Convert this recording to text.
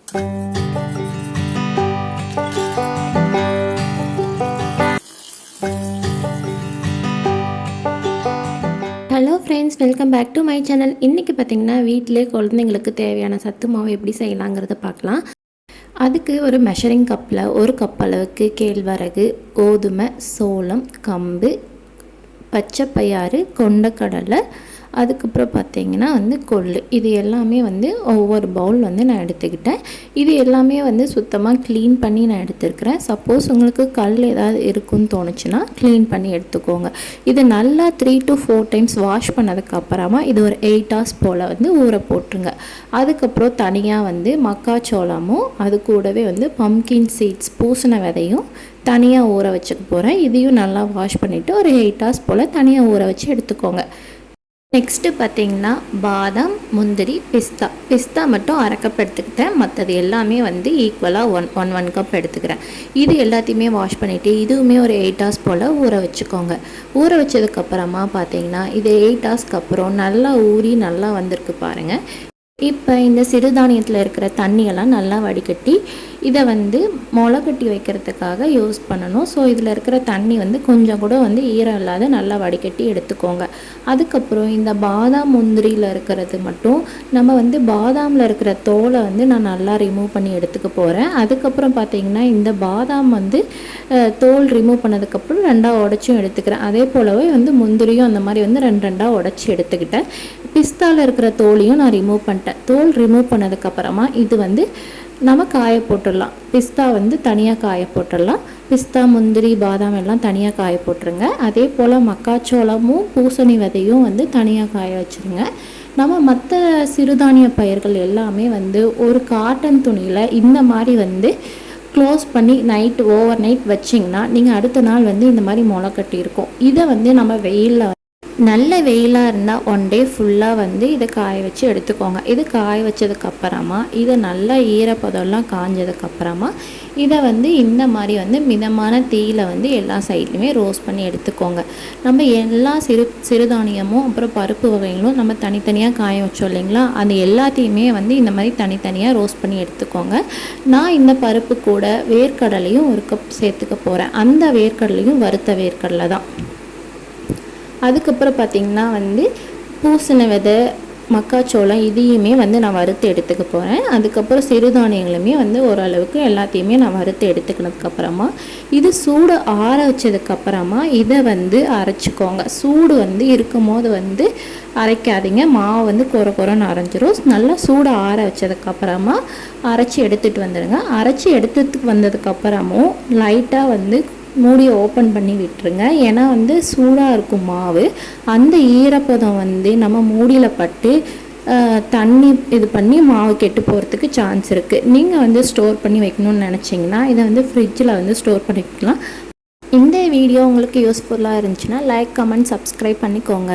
Hello friends, welcome back to my channel. இன்றைக்கி பார்த்திங்கன்னா வீட்டிலே குழந்தைங்களுக்கு தேவையான சத்து மாவு எப்படி செய்யலாங்கிறத பார்க்கலாம். அதுக்கு ஒரு மெஷரிங் கப்பில் 1 கப் அளவுக்கு கேழ்வரகு, கோதுமை, சோளம், கம்பு, பச்சை பயிறு, கொண்டக்கடலை, அதுக்கப்புறம் பார்த்திங்கன்னா கொள்ளு, இது எல்லாமே ஒவ்வொரு பவுல் நான் எடுத்துக்கிட்டேன். இது எல்லாமே சுத்தமாக க்ளீன் பண்ணி நான் எடுத்துருக்கிறேன். சப்போஸ் உங்களுக்கு கல் ஏதாவது இருக்குன்னு தோணுச்சுன்னா க்ளீன் பண்ணி எடுத்துக்கோங்க. இது நல்லா 3 to 4 டைம்ஸ் வாஷ் பண்ணதுக்கப்புறமா இது ஒரு 8 hours போல் ஊற போட்டுருங்க. அதுக்கப்புறம் தனியாக மக்காச்சோளமும் அது கூடவே பம்கின் சீட்ஸ், பூசண விதையும் தனியாக ஊற வச்சுக்க போகிறேன். இதையும் நல்லா வாஷ் பண்ணிவிட்டு ஒரு 8 hours போல் தனியாக ஊற வச்சு எடுத்துக்கோங்க. நெக்ஸ்ட்டு பார்த்திங்கன்னா பாதாம், முந்திரி, பிஸ்தா மட்டும் 1/2 கப் எடுத்துக்கிட்டேன். மற்றது எல்லாமே ஈக்குவலாக 1 கப் எடுத்துக்கிறேன். இது எல்லாத்தையுமே வாஷ் பண்ணிவிட்டு இதுவுமே ஒரு 8 hours போல் ஊற வச்சுக்கோங்க. ஊற வச்சதுக்கப்புறமா பார்த்திங்கன்னா இது 8 hours அப்புறம் நல்லா ஊறி நல்லா வந்திருக்கு பாருங்கள். இப்போ இந்த சிறுதானியத்தில் இருக்கிற தண்ணியெல்லாம் நல்லா வடிகட்டி இதை முளை கட்டி வைக்கிறதுக்காக யூஸ் பண்ணணும். ஸோ இதில் இருக்கிற தண்ணி கொஞ்சம் கூட ஈரம் இல்லாத நல்லா வடிகட்டி எடுத்துக்கோங்க. அதுக்கப்புறம் இந்த பாதாம், முந்திரியில் இருக்கிறது மட்டும் நம்ம பாதாமில் இருக்கிற தோலை நான் நல்லா ரிமூவ் பண்ணி எடுத்துக்க போகிறேன். அதுக்கப்புறம் பார்த்திங்கன்னா இந்த பாதாம் தோல் ரிமூவ் பண்ணதுக்கப்புறம் 2ஆக உடச்சும் எடுத்துக்கிறேன். அதே போலவே முந்திரியும் அந்த மாதிரி 2 உடச்சி எடுத்துக்கிட்டேன். பிஸ்தாவில் இருக்கிற தோலையும் நான் ரிமூவ் பண்ணிட்டேன். தோல் ரிமூவ் பண்ணதுக்கப்புறமா இது நம்ம காய போட்டுடலாம். பிஸ்தா தனியாக காய போட்டுடலாம். பிஸ்தா, முந்திரி, பாதாம் எல்லாம் தனியாக காய போட்டுருங்க. அதே போல் மக்காச்சோளமும் பூசணி விதையும் தனியாக காய வச்சுருங்க. நம்ம மற்ற சிறுதானிய பயிர்கள் எல்லாமே ஒரு காட்டன் துணியில் இந்த மாதிரி க்ளோஸ் பண்ணி ஓவர் நைட் வச்சிங்கன்னா நீங்கள் அடுத்த நாள் இந்த மாதிரி முளை கட்டியிருக்கோம். இதை நம்ம வெயிலில் நல்ல வெயிலாக இருந்தால் 1 day ஃபுல்லாக இதை காய வச்சு எடுத்துக்கோங்க. இது காய வச்சதுக்கப்புறமா இதை நல்லா ஈரப்பதம்லாம் காஞ்சதுக்கப்புறமா இதை இந்த மாதிரி மிதமான தீயில் எல்லா சைட்லையுமே ரோஸ்ட் பண்ணி எடுத்துக்கோங்க. நம்ம எல்லா சிறுதானியமும் அப்புறம் பருப்பு வகைகளும் நம்ம தனித்தனியாக காய வச்சோம் இல்லைங்களா, அது எல்லாத்தையுமே இந்த மாதிரி தனித்தனியாக ரோஸ்ட் பண்ணி எடுத்துக்கோங்க. நான் இந்த பருப்பு கூட வேர்க்கடலையும் 1 கப் சேர்த்துக்க போகிறேன். அந்த வேர்க்கடலையும் வறுத்த வேர்க்கடலை தான். அதுக்கப்புறம் பார்த்திங்கன்னா பூசண விதை, மக்காச்சோளம் இதையுமே நான் வறுத்து எடுத்துக்க போகிறேன். அதுக்கப்புறம் சிறுதானியங்களுமே ஓரளவுக்கு எல்லாத்தையுமே நான் வறுத்து எடுத்துக்கினதுக்கப்புறமா இது சூடு ஆற வச்சதுக்கப்புறமா இதை அரைச்சிக்கோங்க. சூடு இருக்கும் போது அரைக்காதீங்க. மாவு கொரன்னு அரைஞ்சிரும். நல்லா சூடு ஆற வச்சதுக்கப்புறமா அரைச்சி எடுத்துகிட்டு வந்துடுங்க. அரைச்சி எடுத்துகிட்டு வந்ததுக்கப்புறமும் லைட்டாக மூடியை ஓப்பன் பண்ணி விட்டுருங்க. ஏன்னா சூடாக இருக்கும் மாவு. அந்த ஈரப்பதம் நம்ம மூடியில் பட்டு தண்ணி இது பண்ணி மாவு கெட்டு போகிறதுக்கு சான்ஸ் இருக்குது. நீங்கள் ஸ்டோர் பண்ணி வைக்கணும்னு நினச்சிங்கன்னா இதை ஃப்ரிட்ஜில் ஸ்டோர் பண்ணி வைக்கலாம். இந்த வீடியோ உங்களுக்கு யூஸ்ஃபுல்லாக இருந்துச்சுன்னா லைக், கமெண்ட், சப்ஸ்கிரைப் பண்ணிக்கோங்க.